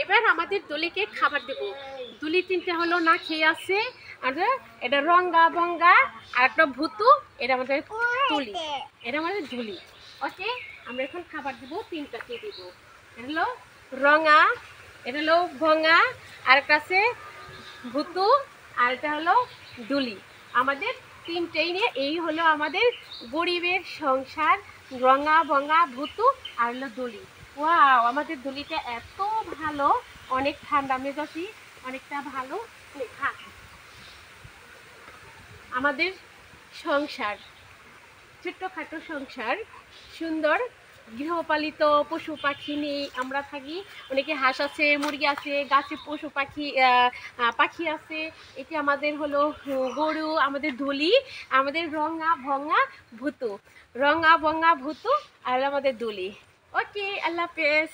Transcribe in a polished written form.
এবার আমাদের দুলিকে খাবার দেব। দুলি তিনটে হলো না খেয়ে আছে, আর এটা রঙ্গা বঙ্গা আর একটা ভুতু, এটা আমাদের তুলি, এটা আমাদের দুলি। ওকে, আমরা এখন খাবার দেব, তিনটাকে দেব। এটা হলো রঙা, এটা হলো ভঙ্গা, আর একটা আছে ভুতু, আর এটা হলো দুলি। আমাদের তিনটেই নিয়ে এই হলো আমাদের গরিবের সংসার, রঙা বঙ্গা ভুতু আর হলো দুলি। ওয়াও, আমাদের দুলিটা এত ভালো, অনেক ঠান্ডা মেজাজি, অনেকটা ভালো। আমাদের সংসার ছোট্টখাটো সংসার, সুন্দর গৃহপালিত পশু পাখি নিয়ে আমরা থাকি। অনেকে হাঁস আছে, মুরগি আছে, গাছে পশু পাখি পাখি আছে। এটি আমাদের হলো গরু, আমাদের ধুলি, আমাদের রঙা ভঙা ভুতু, রঙা বঙা ভুতু আর আমাদের দুলি। ওকে, আল্লাহ হাফেজ।